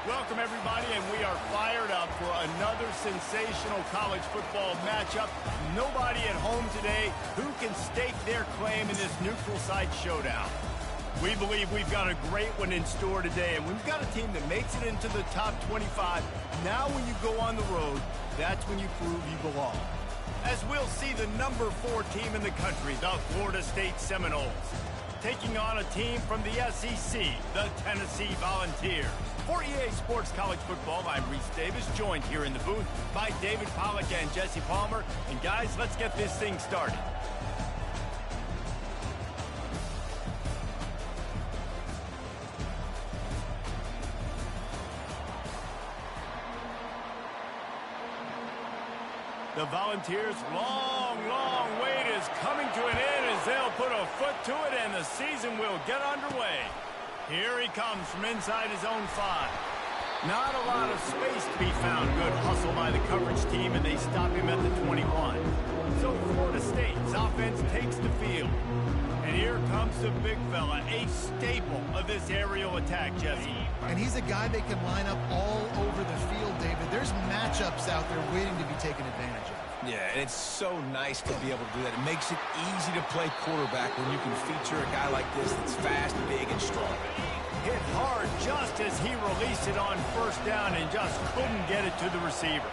Welcome, everybody, and we are fired up for another sensational college football matchup. Nobody at home today who can stake their claim in this neutral site showdown. We believe we've got a great one in store today, and we've got a team that makes it into the top 25. Now when you go on the road, that's when you prove you belong. As we'll see the number 4 team in the country, the Florida State Seminoles, taking on a team from the SEC, the Tennessee Volunteers. For EA Sports College Football, I'm Reese Davis, joined here in the booth by David Pollack and Jesse Palmer. And guys, let's get this thing started. The Volunteers' long wait is coming to an end as they'll put a foot to it and the season will get underway. Here he comes from inside his own 5. Not a lot of space to be found. Good hustle by the coverage team, and they stop him at the 21. So Florida State's offense takes the field. And here comes the big fella, a staple of this aerial attack, Jesse. And he's a guy they can line up all over the field, David. There's matchups out there waiting to be taken advantage of. Yeah, and it's so nice to be able to do that. It makes it easy to play quarterback when you can feature a guy like this that's fast, big, and strong. Hit hard just as he released it on first down and just couldn't get it to the receiver.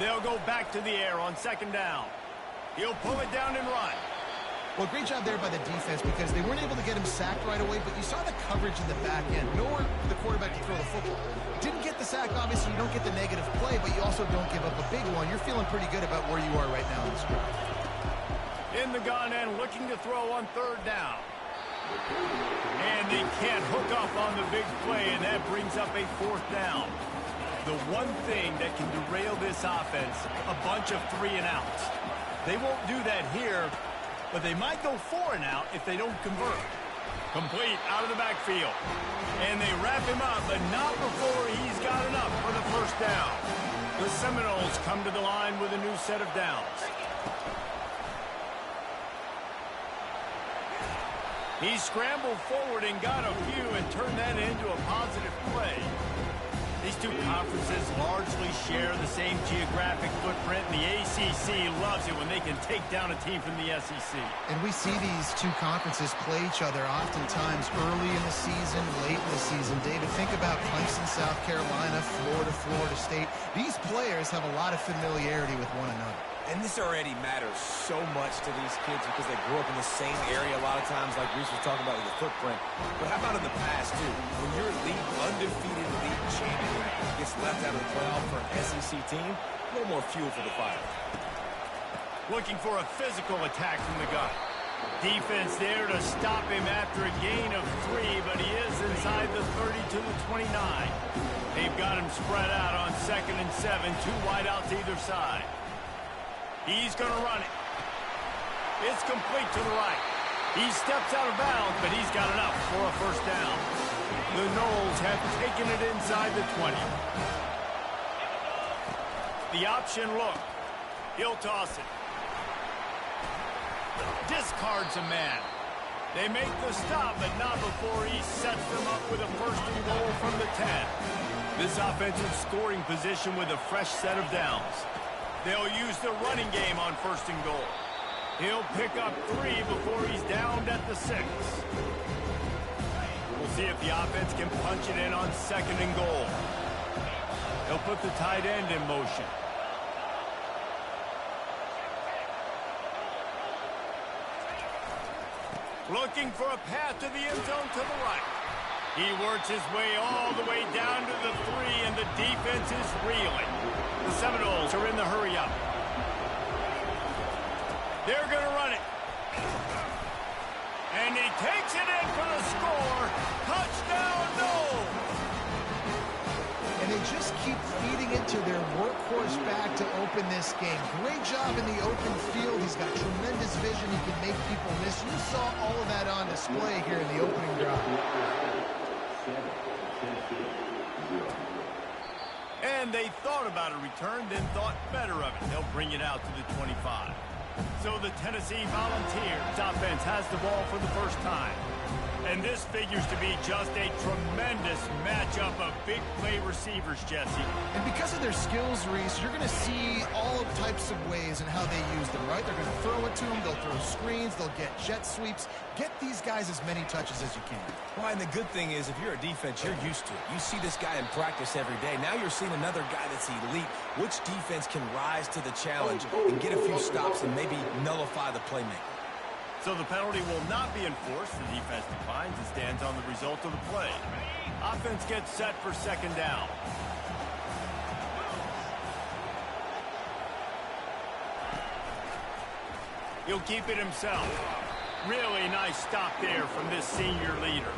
They'll go back to the air on second down. He'll pull it down and run. Well, great job there by the defense because they weren't able to get him sacked right away, but you saw the coverage in the back end. Nowhere for the quarterback to throw the football. Didn't get the sack, obviously. You don't get the negative play, but you also don't give up a big one. You're feeling pretty good about where you are right now in this drive. In the gun and looking to throw on third down. And they can't hook up on the big play, and that brings up a fourth down. The one thing that can derail this offense, a bunch of 3 and outs. They won't do that here, but they might go 4 and out if they don't convert. Complete out of the backfield. And they wrap him up, but not before he's got enough for the first down. The Seminoles come to the line with a new set of downs. He scrambled forward and got a few and turned that into a positive play. These two conferences largely share the same geographic footprint, and the ACC loves it when they can take down a team from the SEC. And we see these two conferences play each other oftentimes early in the season, late in the season. David, think about Clemson, South Carolina, Florida, Florida State. These players have a lot of familiarity with one another. And this already matters so much to these kids because they grew up in the same area a lot of times, like Reese was talking about with the footprint. But how about in the past, too? When your undefeated league champion gets left out of the playoff for an SEC team, a little more fuel for the fire. Looking for a physical attack from the gun. Defense there to stop him after a gain of 3, but he is inside the 30 to the 29. They've got him spread out on 2nd and 7, 2 wideouts either side. He's going to run it. It's complete to the right. He steps out of bounds, but he's got enough for a first down. The Noles have taken it inside the 20. The option look. He'll toss it. Discards a man. They make the stop, but not before he sets them up with a first and goal from the 10. This offensive scoring position with a fresh set of downs. They'll use the running game on first and goal. He'll pick up 3 before he's downed at the 6. We'll see if the offense can punch it in on 2nd and goal. He'll put the tight end in motion. Looking for a path to the end zone to the right. He works his way all the way down to the 3, and the defense is reeling. The Seminoles are in the hurry-up. They're going to run it. And he takes it in for the score. Touchdown, Noles! And they just keep feeding it to their workhorse back to open this game. Great job in the open field. He's got tremendous vision. He can make people miss. You saw all of that on display here in the opening drive. And they thought about a return, then thought better of it. They'll bring it out to the 25. So the Tennessee Volunteers offense has the ball for the first time. And this figures to be just a tremendous matchup of big play receivers, Jesse. And because of their skills, Reese, you're going to see all types of ways in how they use them, right? They're going to throw it to them. They'll throw screens. They'll get jet sweeps. Get these guys as many touches as you can. Well, and the good thing is, if you're a defense, you're used to it. You see this guy in practice every day. Now you're seeing another guy that's elite. Which defense can rise to the challenge and get a few stops and maybe nullify the playmaker? So the penalty will not be enforced. The defense declines and stands on the result of the play. Offense gets set for second down. He'll keep it himself. Really nice stop there from this senior leader.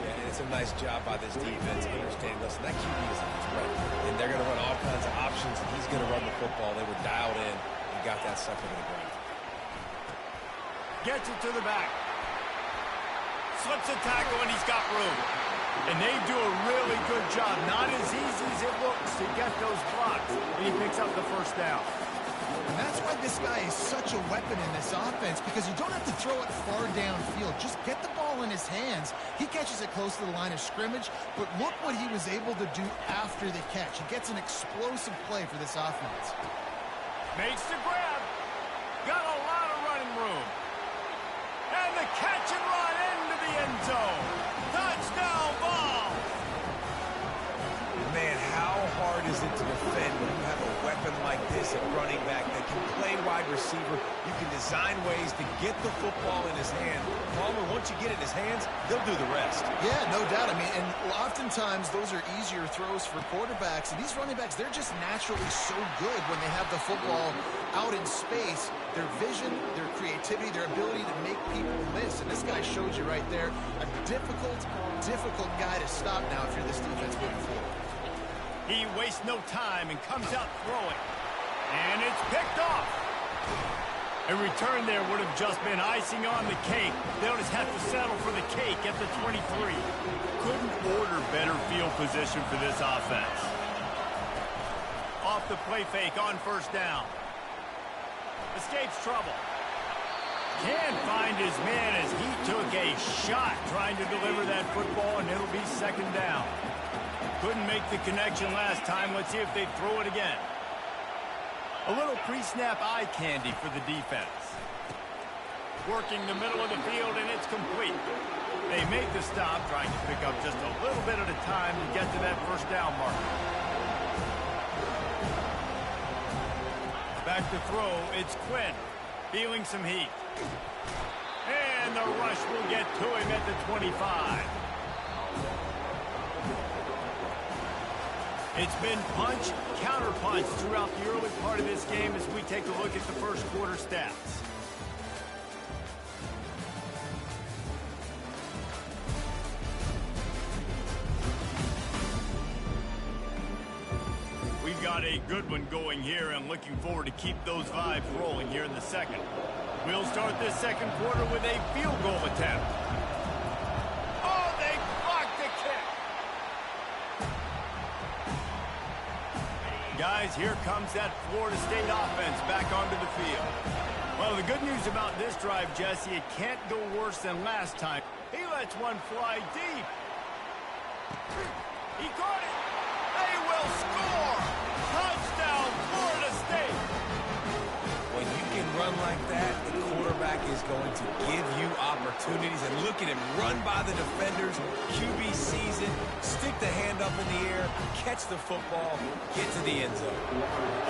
Yeah, and it's a nice job by this defense understanding, listen, that QB is a threat. And they're going to run all kinds of options, and he's going to run the football. They were dialed in and got that sucker to the ground. Gets it to the back. Slips a tackle, and he's got room. And they do a really good job. Not as easy as it looks to get those blocks. And he picks up the first down. And that's why this guy is such a weapon in this offense, because you don't have to throw it far downfield. Just get the ball in his hands. He catches it close to the line of scrimmage, but look what he was able to do after the catch. He gets an explosive play for this offense. Makes the grab. Got a lot of running room. And the catch and run into the end zone. Touchdown ball. Man, how hard is it to defend when you have a weapon like this at running back that can play wide receiver? You can design ways to get the football in his hand. Palmer, once you get it in his hands, they'll do the rest. Yeah, no doubt. I mean, and oftentimes those are easier throws for quarterbacks. And these running backs, they're just naturally so good when they have the football out in space. Their vision, their creativity, their ability to make people miss. And this guy showed you right there, a difficult guy to stop now if you're this defense moving forward. He wastes no time and comes out throwing. And it's picked off. A return there would have just been icing on the cake. They'll just have to settle for the cake at the 23. Couldn't order better field position for this offense. Off the play fake on first down. Escapes trouble. Can't find his man as he took a shot trying to deliver that football, and it'll be second down. Couldn't make the connection last time. Let's see if they throw it again. A little pre-snap eye candy for the defense. Working the middle of the field, and it's complete. They make the stop, trying to pick up just a little bit at a time to get to that first down marker. Back to throw, it's Quinn. Feeling some heat. And the rush will get to him at the 25. It's been punch, counter-punch throughout the early part of this game as we take a look at the first quarter stats. We've got a good one going here and looking forward to keep those vibes rolling here in the second. We'll start this second quarter with a field goal attempt. Oh, they blocked the kick. Guys, here comes that Florida State offense back onto the field. Well, the good news about this drive, Jesse, it can't go worse than last time. He lets one fly deep. He caught it. They will score. Touchdown, Florida State. When you can run like that, the quarterback is going to give you opportunities. And look at him run by the defenders. QB sees it, stick the hand up in the air, catch the football, get to the end zone.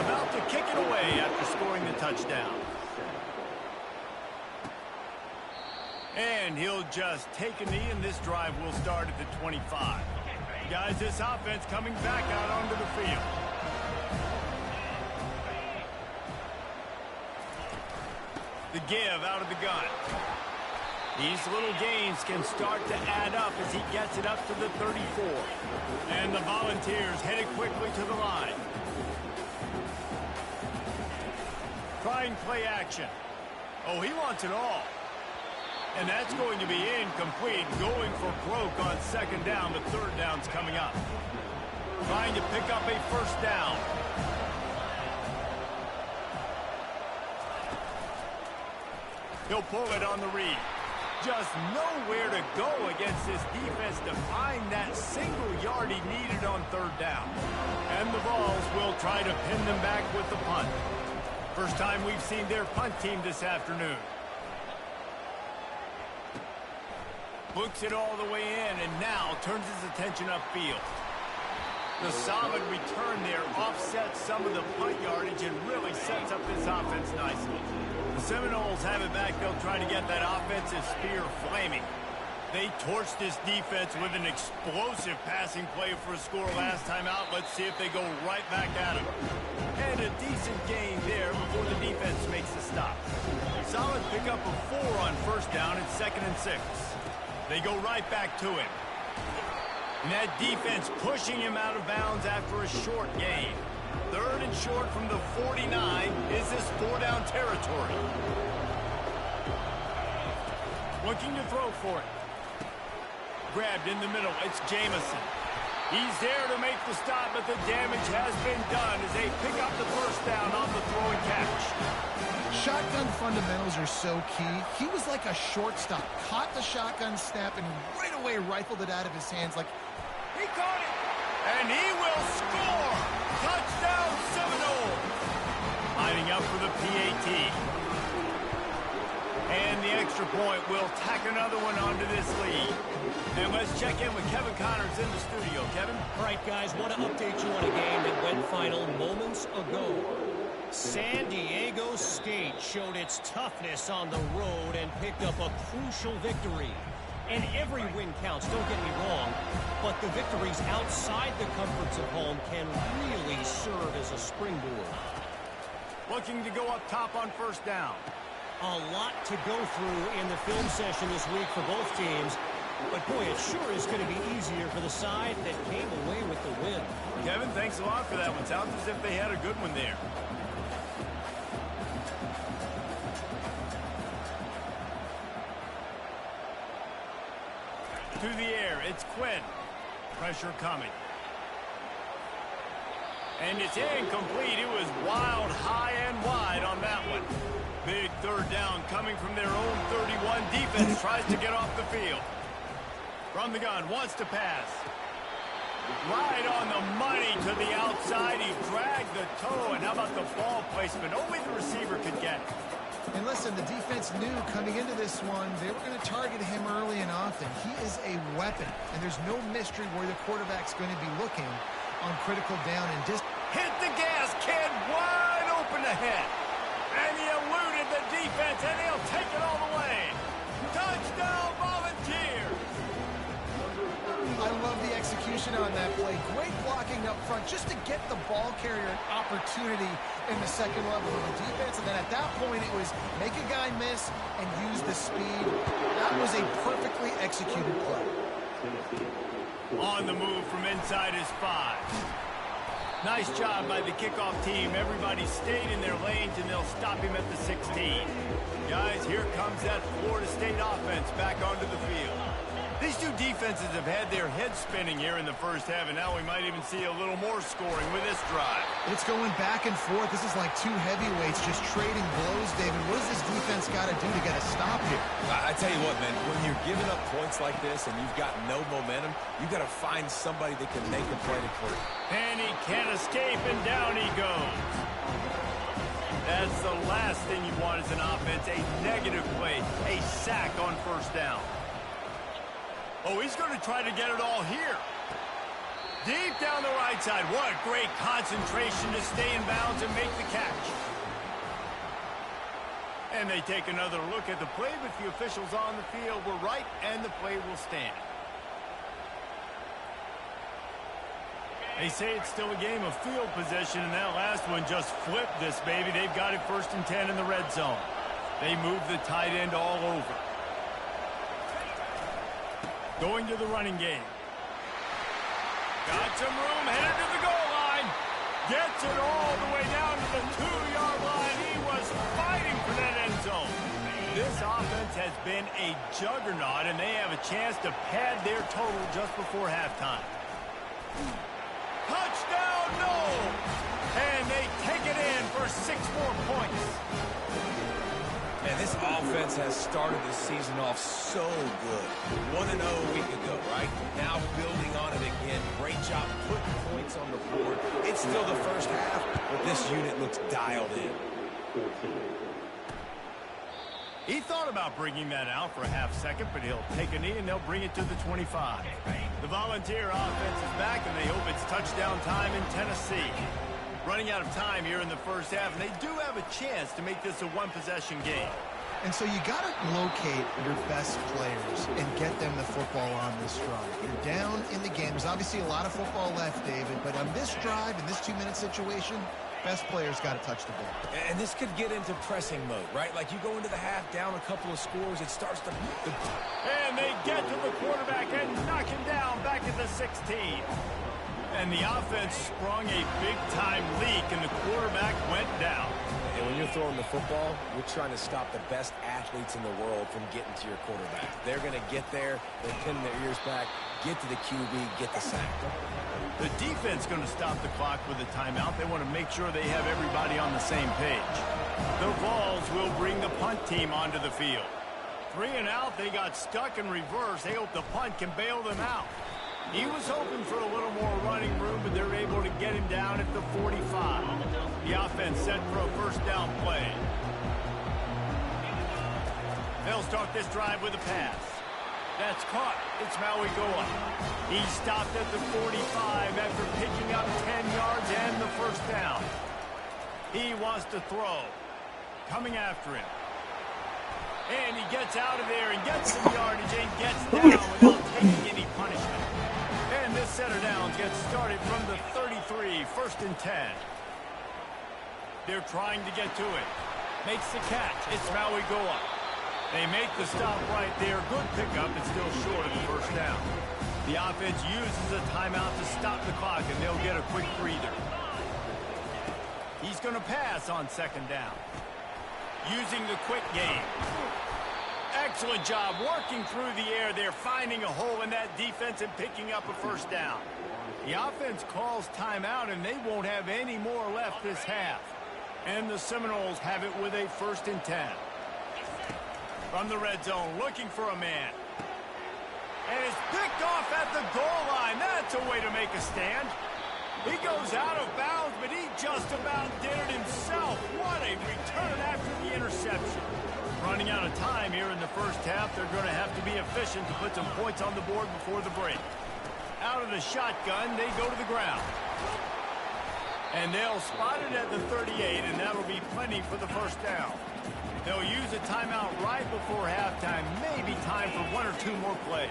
About to kick it away after scoring the touchdown. And he'll just take a knee, and this drive will start at the 25. Guys, this offense coming back out onto the field. The give out of the gun. These little gains can start to add up as he gets it up to the 34. And the Volunteers headed quickly to the line. Trying play action. Oh, he wants it all. And that's going to be incomplete, going for broke on second down. The third down's coming up. Trying to pick up a first down. He'll pull it on the read. Just nowhere to go against this defense to find that single yard he needed on third down. And the Vols will try to pin them back with the punt. First time we've seen their punt team this afternoon. Books it all the way in and now turns his attention upfield. The solid return there offsets some of the punt yardage and really sets up this offense nicely. The Seminoles have it back. They'll try to get that offensive spear flaming. They torched this defense with an explosive passing play for a score last time out. Let's see if they go right back at him. And a decent gain there before the defense makes the stop. Solid pickup of 4 on first down and 2nd and 6. They go right back to him. And that defense pushing him out of bounds after a short gain. 3rd and short from the 49. Is this 4-down territory? Looking to throw for it. Grabbed in the middle. It's Jamison. He's there to make the stop, but the damage has been done as they pick up the first down on the throw and catch. Shotgun fundamentals are so key. He was like a shortstop. Caught the shotgun snap and right away rifled it out of his hands like... He caught it! And he will score! Touchdown Seminoles! Lining up for the PAT. And the extra point will tack another one onto this lead. And let's check in with Kevin Connors in the studio. Kevin? All right, guys, want to update you on a game that went final moments ago. San Diego State showed its toughness on the road and picked up a crucial victory. And every win counts, don't get me wrong, but the victories outside the comforts of home can really serve as a springboard. Looking to go up top on first down. A lot to go through in the film session this week for both teams. But, boy, it sure is going to be easier for the side that came away with the win. Kevin, thanks a lot for that one. Sounds as if they had a good one there. To the air, it's Quinn. Pressure coming. And it's incomplete. It was wild, high and wide on that one. Big 3rd down coming from their own 31. Defense tries to get off the field. From the gun, wants to pass. Right on the money to the outside. He dragged the toe, and how about the ball placement? Only the receiver could get it. And listen, the defense knew coming into this one, they were going to target him early and often. He is a weapon, and there's no mystery where the quarterback's going to be looking on critical down and distance. Hit the gas, kid, wide open ahead. And he eluded the defense, and he'll take it all the way. Touchdown, Volunteers! I love the execution on that play. Great blocking up front just to get the ball carrier an opportunity in the second level of the defense. And then at that point, it was make a guy miss and use the speed. That was a perfectly executed play. On the move from inside his 5. Nice job by the kickoff team. Everybody stayed in their lanes, and they'll stop him at the 16. Guys, here comes that Florida State offense back onto the field. These two defenses have had their heads spinning here in the first half, and now we might even see a little more scoring with this drive. It's going back and forth. This is like two heavyweights just trading blows, David. What does this defense got to do to get a stop here? I tell you what, man, when you're giving up points like this and you've got no momentum, you've got to find somebody that can make a play to clear. And he can't escape, and down he goes. That's the last thing you want as an offense, a negative play, a sack on first down. Oh, he's going to try to get it all here. Deep down the right side. What great concentration to stay in bounds and make the catch. And they take another look at the play, but the officials on the field were right, and the play will stand. They say it's still a game of field possession, and that last one just flipped this baby. They've got it 1st and 10 in the red zone. They move the tight end all over. Going to the running game. Got some room, headed to the goal line. Gets it all the way down to the 2-yard line. He was fighting for that end zone. This offense has been a juggernaut, and they have a chance to pad their total just before halftime. Touchdown, no! And they take it in for 6 more points. Man, this This offense has started the season off so good. 1-0 a week ago, right? Now building on it again. Great job putting points on the board. It's still the first half, but this unit looks dialed in. He thought about bringing that out for a half second, but he'll take a knee and they'll bring it to the 25. The Volunteer offense is back, and they hope it's touchdown time in Tennessee. Running out of time here in the first half, and they do have a chance to make this a one-possession game. And so you got to locate your best players and get them the football on this drive. You're down in the game. There's obviously a lot of football left, David, but on this drive, in this 2-minute situation, best players got to touch the ball. And this could get into pressing mode, right? Like you go into the half down a couple of scores, it starts to... And they get to the quarterback and knock him down back at the 16. And the offense sprung a big-time leak, and the quarterback went down. And when you're throwing the football, you're trying to stop the best athletes in the world from getting to your quarterback. They're going to get there, they're pinning their ears back, get to the QB, get the sack. The defense going to stop the clock with a timeout. They want to make sure they have everybody on the same page. The Vols will bring the punt team onto the field. 3 and out, they got stuck in reverse. They hope the punt can bail them out. He was hoping for a little more running room, but they're able to get him down at the 45. The offense set for a first down play. They'll start this drive with a pass. That's caught. It's Maui Goa. He stopped at the 45 after picking up 10 yards and the first down. He wants to throw. Coming after him. And he gets out of there and gets some yardage and gets down without taking any punishment. And this set of downs gets started from the 33, 1st and 10. They're trying to get to it. Makes the catch. It's Maui Goa. They make the stop right there. Good pickup, but still short of the first down. The offense uses a timeout to stop the clock, and they'll get a quick breather. He's going to pass on 2nd down. Using the quick game. Excellent job working through the air there, finding a hole in that defense and picking up a first down. The offense calls timeout, and they won't have any more left this half. And the Seminoles have it with a 1st and 10. From the red zone, looking for a man. And it's picked off at the goal line. That's a way to make a stand. He goes out of bounds, but he just about did it himself. What a return after the interception. Running out of time here in the first half. They're going to have to be efficient to put some points on the board before the break. Out of the shotgun, they go to the ground. And they'll spot it at the 38, and that'll be plenty for the first down. They'll use a timeout right before halftime. Maybe time for 1 or 2 more plays.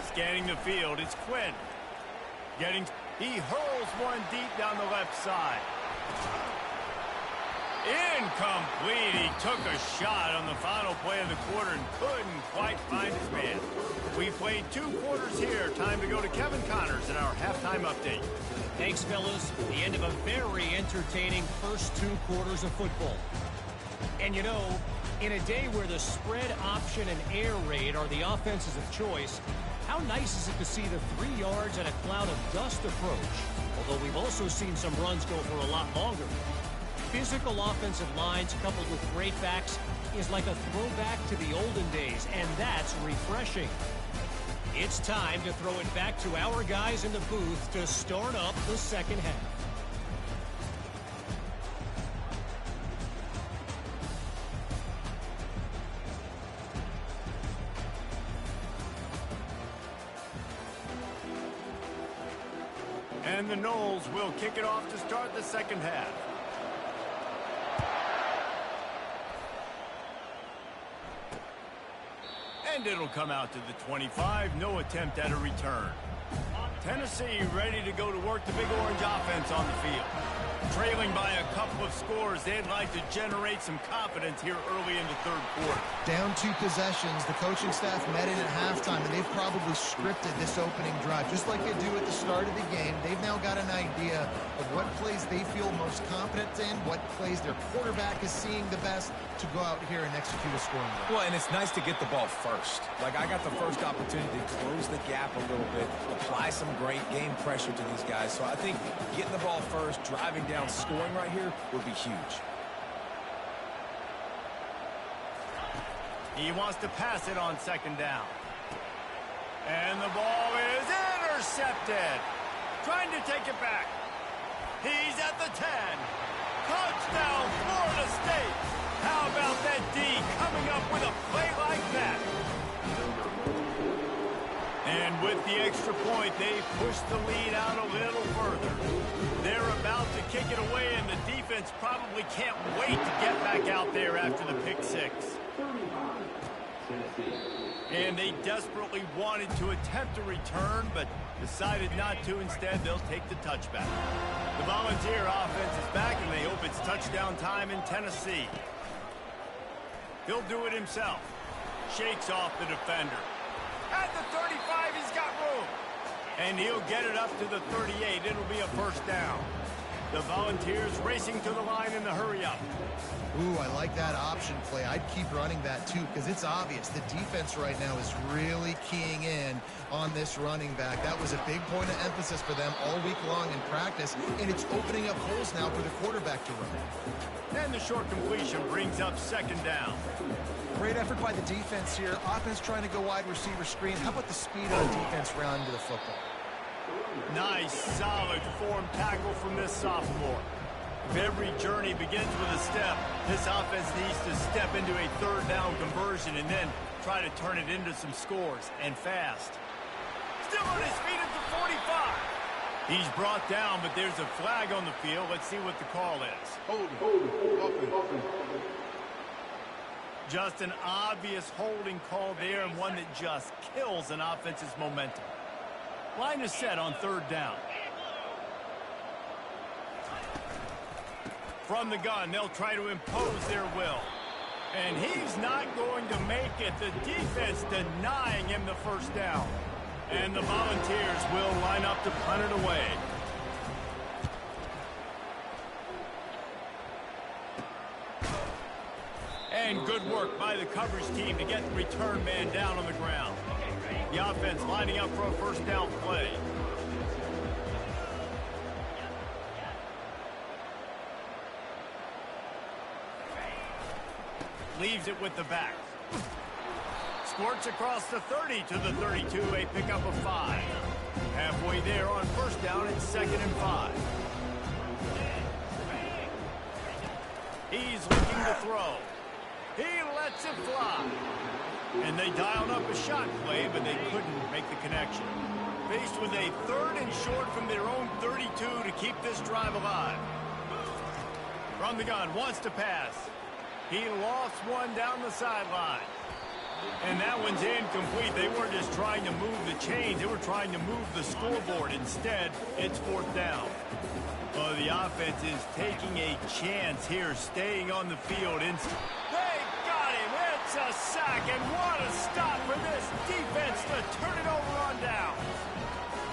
Scanning the field, it's Quinn. He hurls one deep down the left side. Incomplete. He took a shot on the final play of the quarter and couldn't quite find his man. We played 2 quarters here. Time to go to Kevin Connors in our halftime update. Thanks, fellas. The end of a very entertaining first 2 quarters of football. And you know, in a day where the spread option and air raid are the offenses of choice, how nice is it to see the 3 yards and a cloud of dust approach? Although we've also seen some runs go for a lot longer. Physical offensive lines coupled with great backs is like a throwback to the olden days, and that's refreshing. It's time to throw it back to our guys in the booth to start up the second half. And the Noles will kick it off to start the second half. And it'll come out to the 25. No attempt at a return. Tennessee ready to go to work the Big Orange offense on the field. Trailing by a couple of scores, they'd like to generate some confidence here early in the 3rd quarter. Down 2 possessions. The coaching staff met in at halftime, and they've probably scripted this opening drive. Just like they do at the start of the game, they've now got an idea of what plays they feel most confident in, what plays their quarterback is seeing the best to go out here and execute a scoring drive. Well, and it's nice to get the ball first. Like, I got the first opportunity to close the gap a little bit, apply some great game pressure to these guys. So I think getting the ball first, driving down, scoring right here would be huge. He wants to pass it on second down. And the ball is intercepted. Trying to take it back. He's at the 10. Touchdown, Florida State. How about that D coming up with a play like that? And with the extra point, they push the lead out a little further. They're about to kick it away, and the defense probably can't wait to get back out there after the pick six. And they desperately wanted to attempt a return, but decided not to. Instead, they'll take the touchback. The Volunteer offense is back, and they hope it's touchdown time in Tennessee. He'll do it himself. Shakes off the defender. At the 35, he's got room. And he'll get it up to the 38. It'll be a first down. The Volunteers racing to the line in the hurry-up. Ooh, I like that option play. I'd keep running that, too, because it's obvious. The defense right now is really keying in on this running back. That was a big point of emphasis for them all week long in practice, and it's opening up holes now for the quarterback to run. And the short completion brings up second down. Great effort by the defense here. Offense trying to go wide receiver screen. How about the speed on defense round to the football? Nice, solid form tackle from this sophomore. If every journey begins with a step, this offense needs to step into a third down conversion and then try to turn it into some scores, and fast. Still on his feet at the 45. He's brought down, but there's a flag on the field. Let's see what the call is. Holding. Just an obvious holding call there, and one that just kills an offense's momentum. Line is set on third down. From the gun, they'll try to impose their will. And he's not going to make it. The defense denying him the first down. And the Volunteers will line up to punt it away. And good work by the coverage team to get the return man down on the ground. The offense lining up for a first down play. Leaves it with the back. Squirts across the 30 to the 32, a pickup of 5. Halfway there on first down, it's 2nd and 5. He's looking to throw. He lets it fly. And they dialed up a shot play, but they couldn't make the connection. Faced with a 3rd and short from their own 32 to keep this drive alive. From the gun, wants to pass. He lost one down the sideline. And that one's incomplete. They weren't just trying to move the chains. They were trying to move the scoreboard. Instead, it's 4th down. Well, the offense is taking a chance here, staying on the field. They got him. It's a sack. And what a stop for this defense to turn it over on down.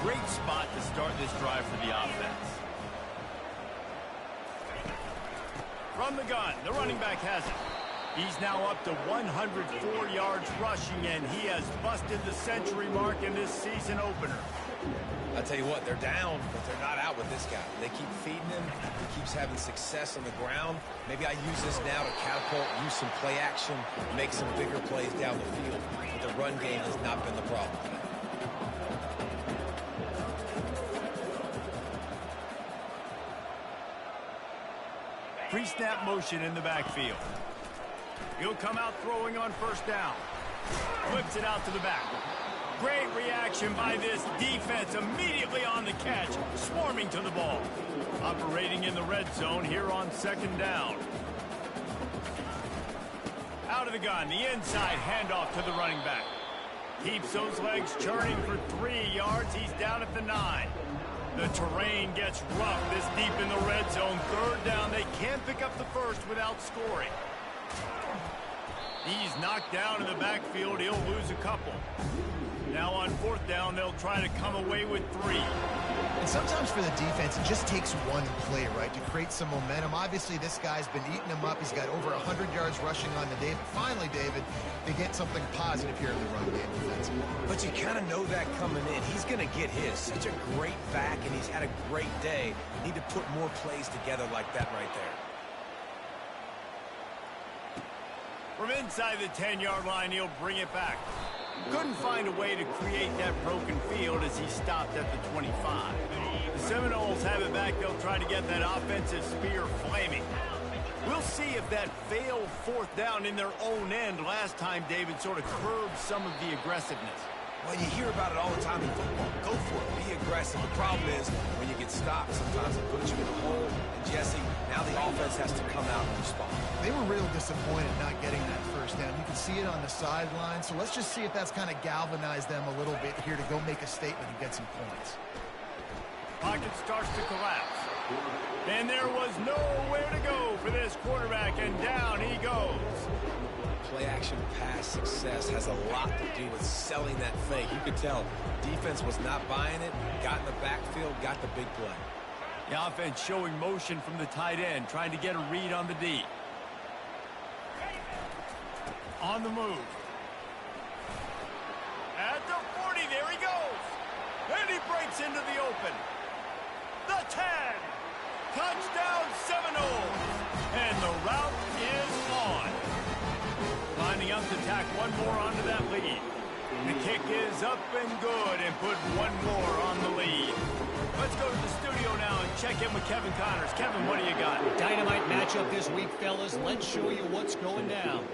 Great spot to start this drive for the offense. From the gun, the running back has it. He's now up to 104 yards rushing, and he has busted the century mark in this season opener. I'll tell you what, they're down, but they're not out with this guy. They keep feeding him. He keeps having success on the ground. Maybe I use this now to catapult, use some play action, make some bigger plays down the field. But the run game has not been the problem today. Pre-snap motion in the backfield. He'll come out throwing on first down. Flips it out to the back. Great reaction by this defense, immediately on the catch, swarming to the ball. Operating in the red zone here on 2nd down. Out of the gun, the inside handoff to the running back. Keeps those legs churning for 3 yards. He's down at the 9. The terrain gets rough this deep in the red zone. 3rd down, they can't pick up the first without scoring. He's knocked down in the backfield. He'll lose a couple. Now on 4th down, they'll try to come away with 3. And sometimes for the defense, it just takes one play, right, to create some momentum. Obviously, this guy's been eating him up. He's got over 100 yards rushing on the day. But finally, David, they get something positive here in the run game defensively. But you kind of know that coming in. He's going to get his. Such a great back, and he's had a great day. Need to put more plays together like that right there. From inside the 10-yard line, he'll bring it back. Couldn't find a way to create that broken field as he stopped at the 25. The Seminoles have it back. They'll try to get that offensive spear flaming. We'll see if that failed fourth down in their own end last time, David, sort of curbed some of the aggressiveness. Well, you hear about it all the time in football. Go for it. Be aggressive. The problem is when you get stopped, sometimes it puts you in a hole. And, Jesse, now the offense has to come out and respond. They were real disappointed not getting that first down. You can see it on the sideline. So let's just see if that's kind of galvanized them a little bit here to go make a statement and get some points. Pocket starts to collapse. And there was nowhere to go for this quarterback, and down he goes. Play-action pass success has a lot to do with selling that fake. You could tell defense was not buying it, got in the backfield, got the big play. The offense showing motion from the tight end, trying to get a read on the D. On the move. At the 40, there he goes. And he breaks into the open. The 10. Touchdown Seminoles. And the route is on. Lining up to tack one more onto that lead. The kick is up and good and put one more on the lead. Let's go to the studio now and check in with Kevin Connors. Kevin, what do you got? Dynamite matchup this week, fellas. Let's show you what's going down.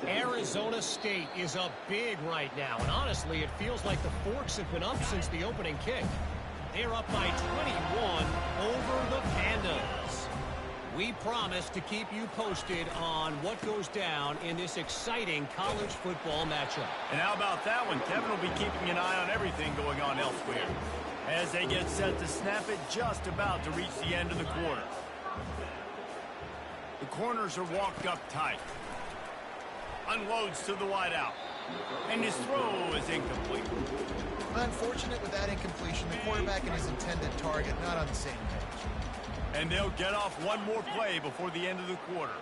Arizona State is up big right now, and honestly, it feels like the Forks have been up since the opening kick. They're up by 21 over the Pandas. We promise to keep you posted on what goes down in this exciting college football matchup. And how about that one? Kevin will be keeping an eye on everything going on elsewhere. As they get set to snap it, just about to reach the end of the quarter. The corners are walked up tight. Unloads to the wideout. And his throw is incomplete. Unfortunate with that incompletion. The quarterback and his intended target not on the same page. And they'll get off one more play before the end of the quarter.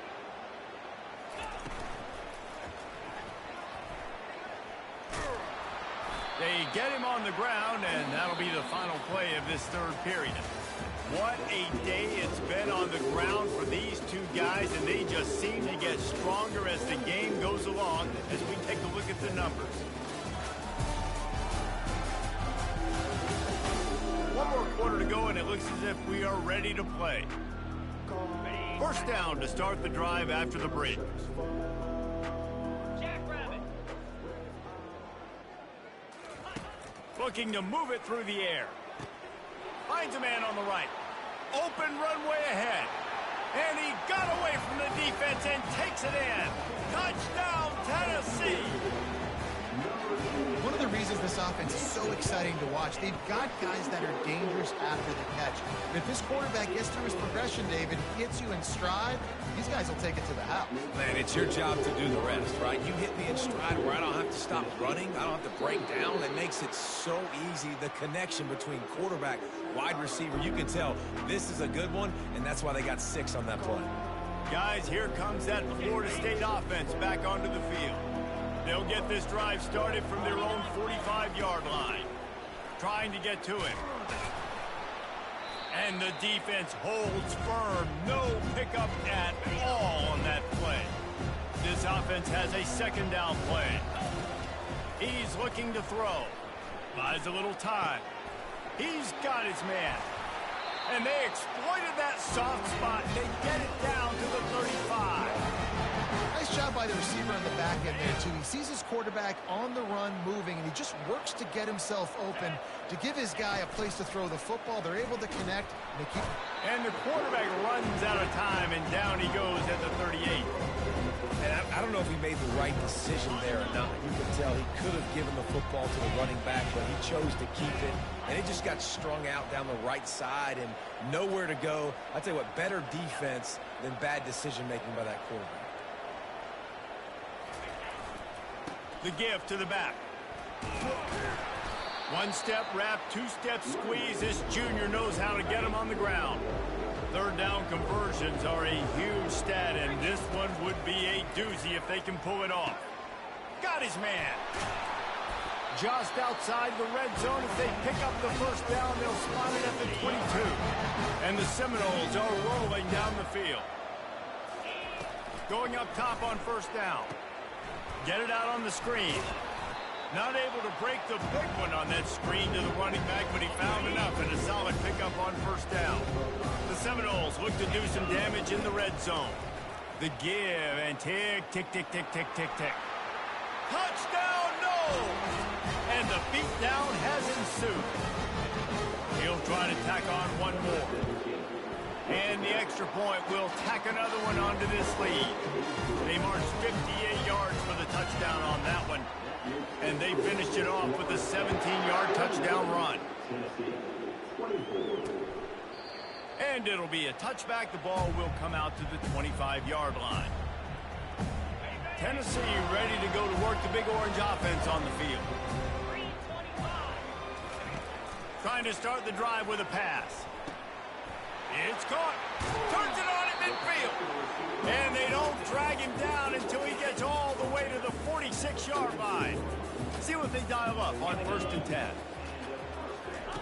They get him on the ground, and that'll be the final play of this third period. What a day it's been on the ground for these two guys, and they just seem to get stronger as the game goes along as we take a look at the numbers. One more quarter to go, and it looks as if we are ready to play. First down to start the drive after the break. Looking to move it through the air. Finds a man on the right. Open runway ahead. And he got away from the defense and takes it in. Touchdown, Tennessee. One of the reasons this offense is so exciting to watch, they've got guys that are dangerous after the catch. And if this quarterback gets through his progression, David, hits you in stride, these guys will take it to the house. Man, it's your job to do the rest, right? You hit me in stride where I don't have to stop running. I don't have to break down. It makes it so easy. The connection between quarterback, wide receiver, you can tell this is a good one, and that's why they got 6 on that play. Guys, here comes that Florida State offense back onto the field. They'll get this drive started from their own 45-yard line. Trying to get to it. And the defense holds firm. No pickup at all on that play. This offense has a second down play. He's looking to throw. Buys a little time. He's got his man. And they exploited that soft spot. They get it down to the 35. Nice job by the receiver on the back end there, too. He sees his quarterback on the run moving, and he just works to get himself open to give his guy a place to throw the football. They're able to connect. And, and the quarterback runs out of time, and down he goes at the 38. And I don't know if he made the right decision there or not. You can tell he could have given the football to the running back, but he chose to keep it. And it just got strung out down the right side and nowhere to go. I tell you what, better defense than bad decision-making by that quarterback. The give to the back. One-step wrap, two-step squeeze. This junior knows how to get him on the ground. Third down conversions are a huge stat, and this one would be a doozy if they can pull it off. Got his man. Just outside the red zone. If they pick up the first down, they'll spot it at the 22. And the Seminoles are rolling down the field. Going up top on first down. Get it out on the screen. Not able to break the big one on that screen to the running back, but he found enough and a solid pickup on first down. The Seminoles look to do some damage in the red zone. The give and tick, tick, tick, tick, tick, tick, tick. Touchdown, no! And the beatdown has ensued. He'll try to tack on one more. And the extra point will tack another one onto this lead. They marched 58 yards for the touchdown on that one. And they finished it off with a 17-yard touchdown run. And it'll be a touchback. The ball will come out to the 25-yard line. Tennessee ready to go to work the Big Orange offense on the field. Trying to start the drive with a pass. It's caught. Turns it on at midfield. And they don't drag him down until he gets all the way to the 46-yard line. See what they dial up on 1st and 10.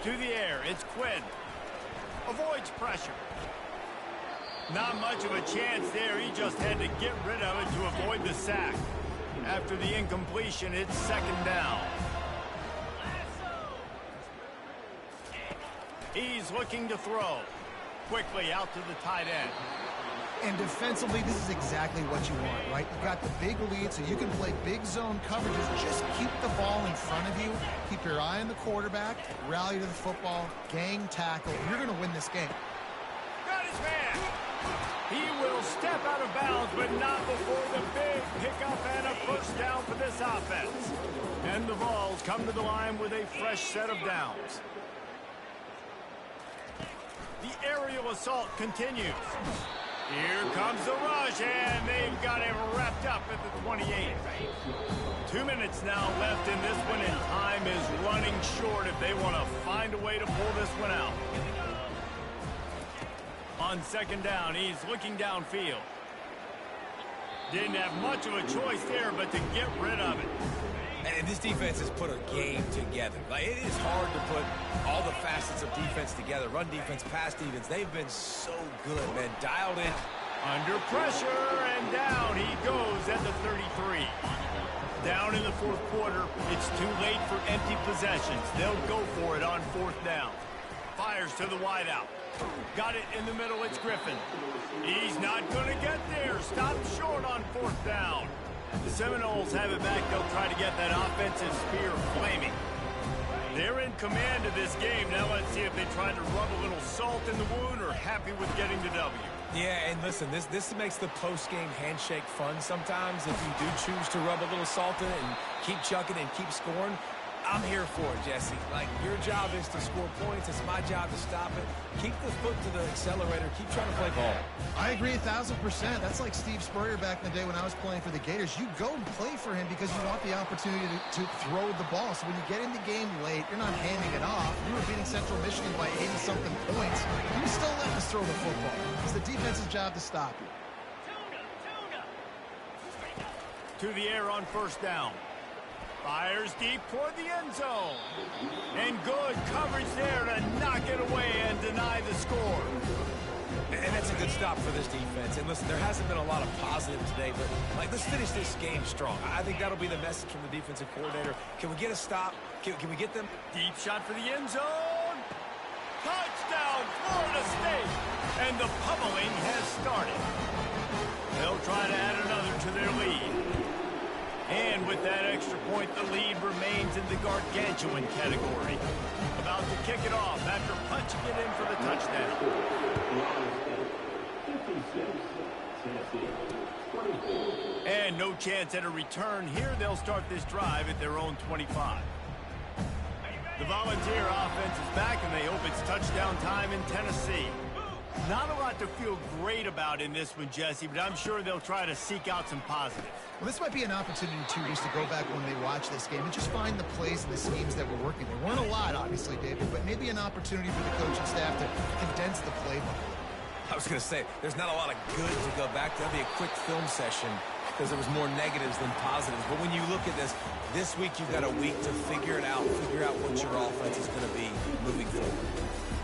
To the air, it's Quinn. Avoids pressure. Not much of a chance there. He just had to get rid of it to avoid the sack. After the incompletion, it's 2nd down. He's looking to throw. Quickly out to the tight end. And defensively, this is exactly what you want, right? You got the big lead, so you can play big zone coverages. Just keep the ball in front of you. Keep your eye on the quarterback. Rally to the football. Gang tackle. You're going to win this game. Got his man. He will step out of bounds, but not before the big pickup and a first down for this offense. And the Vols come to the line with a fresh set of downs. The aerial assault continues. Here comes the rush, and they've got him wrapped up at the 28. 2 minutes now left in this one, and time is running short if they want to find a way to pull this one out. On 2nd down, he's looking downfield. Didn't have much of a choice there, but to get rid of it. And this defense has put a game together. Like, it is hard to put all the facets of defense together. Run defense, pass defense. They've been so good, man. Dialed in. Under pressure, and down he goes at the 33. Down in the 4th quarter. It's too late for empty possessions. They'll go for it on 4th down. Fires to the wideout. Got it in the middle. It's Griffin. He's not going to get there. Stopped short on 4th down. The Seminoles have it back. They'll try to get that offensive spear flaming. They're in command of this game. Now let's see if they try to rub a little salt in the wound or happy with getting the W. Yeah, and listen, this makes the post-game handshake fun sometimes if you do choose to rub a little salt in it and keep chucking and keep scoring. I'm here for it, Jesse. Like, your job is to score points. It's my job to stop it. Keep the foot to the accelerator. Keep trying to play ball. I agree 1,000%. That's like Steve Spurrier back in the day when I was playing for the Gators. You go and play for him because you want the opportunity to throw the ball. So when you get in the game late, you're not handing it off. You were beating Central Michigan by 80-something points. You still let us throw the football. It's the defense's job to stop you. To the air on 1st down. Fires deep toward the end zone. And good coverage there to knock it away and deny the score. And that's a good stop for this defense. And listen, there hasn't been a lot of positive today, but like, let's finish this game strong. I think that'll be the message from the defensive coordinator. Can we get a stop? Can we get them? Deep shot for the end zone. Touchdown, Florida State. And the pummeling has started. They'll try to add another to their lead. And with that extra point, the lead remains in the gargantuan category. About to kick it off after punching it in for the touchdown. And no chance at a return here. They'll start this drive at their own 25. The Volunteer offense is back, and they hope it's touchdown time in Tennessee. Not a lot to feel great about in this one, Jesse, but I'm sure they'll try to seek out some positives. Well, this might be an opportunity, too, just to go back when they watch this game and just find the plays and the schemes that were working. There weren't a lot, obviously, David, but maybe an opportunity for the coaching staff to condense the playbook. I was going to say, there's not a lot of good to go back to. That'd be a quick film session because there was more negatives than positives. But when you look at this week you've got a week to figure it out, figure out what your offense is going to be moving forward.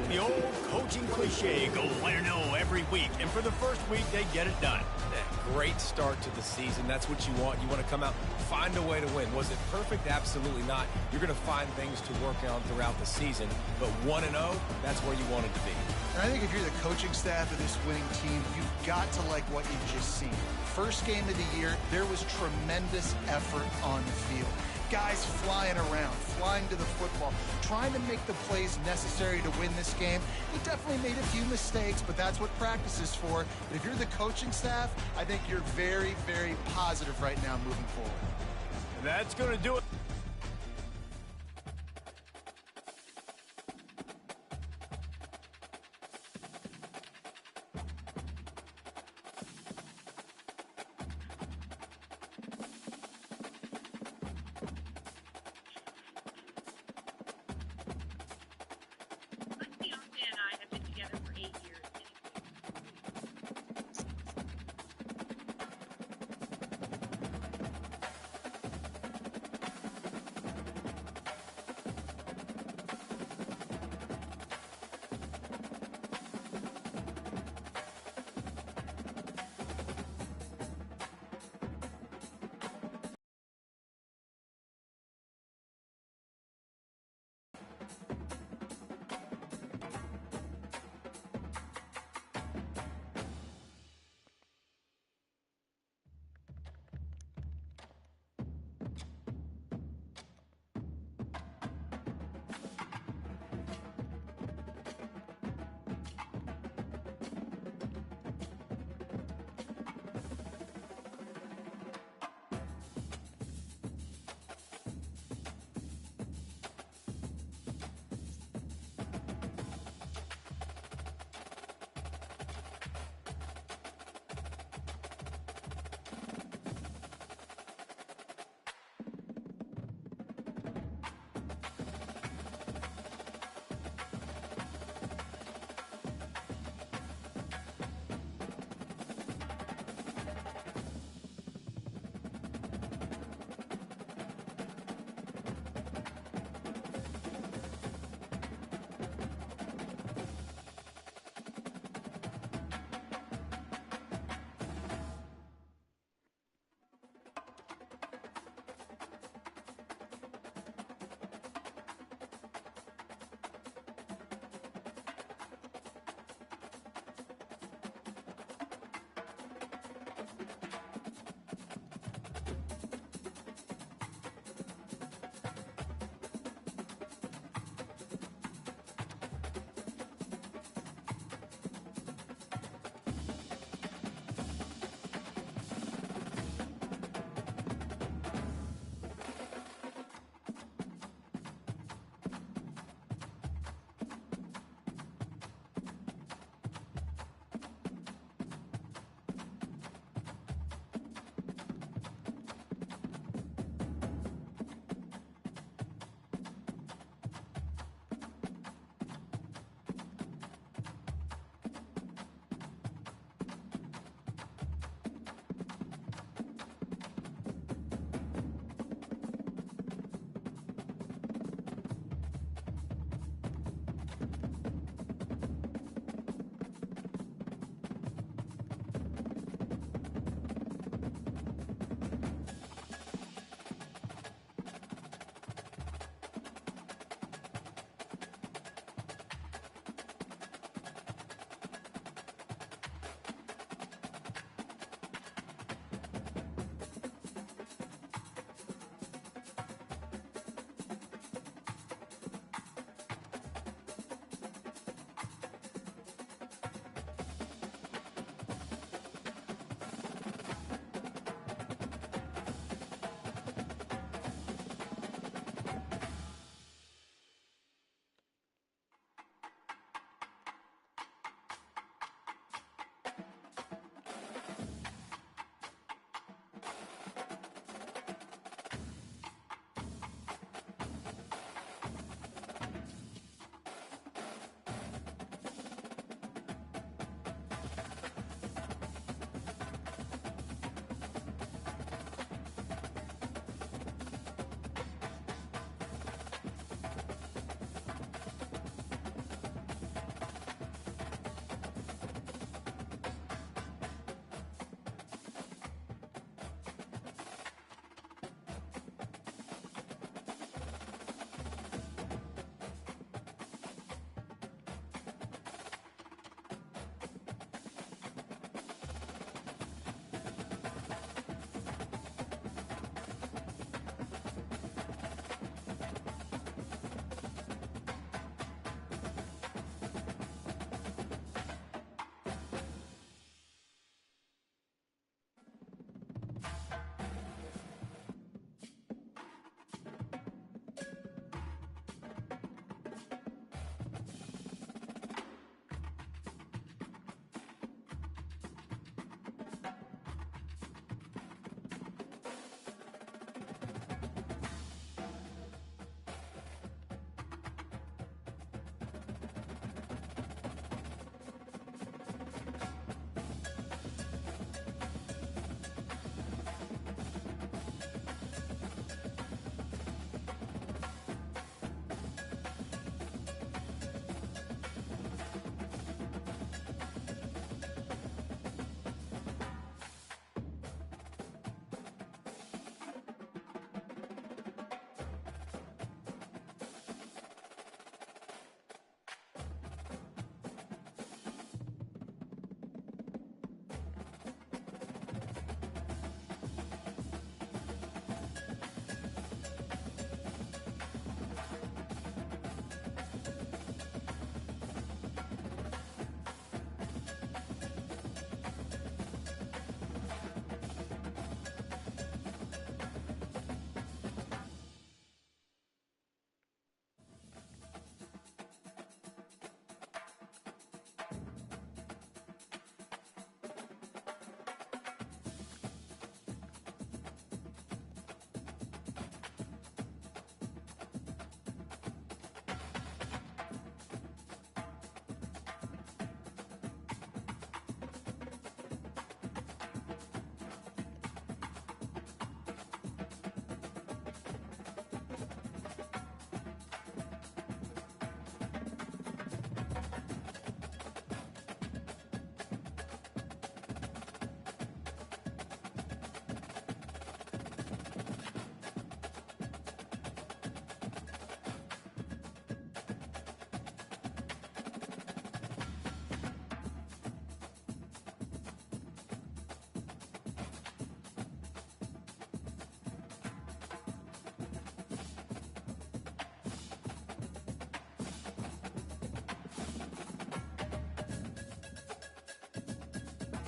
The old coaching cliche, go win or no every week. And for the first week, they get it done. Great start to the season. That's what you want. You want to come out, find a way to win. Was it perfect? Absolutely not. You're going to find things to work on throughout the season. But 1-0, that's where you want it to be. And I think if you're the coaching staff of this winning team, you've got to like what you've just seen. First game of the year, there was tremendous effort on the field. Guys flying around, flying to the football, trying to make the plays necessary to win this game. He definitely made a few mistakes, but that's what practice is for. But if you're the coaching staff, I think you're very, very positive right now moving forward. That's going to do it.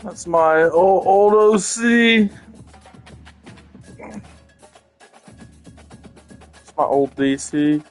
That's my old OC. It's my old DC.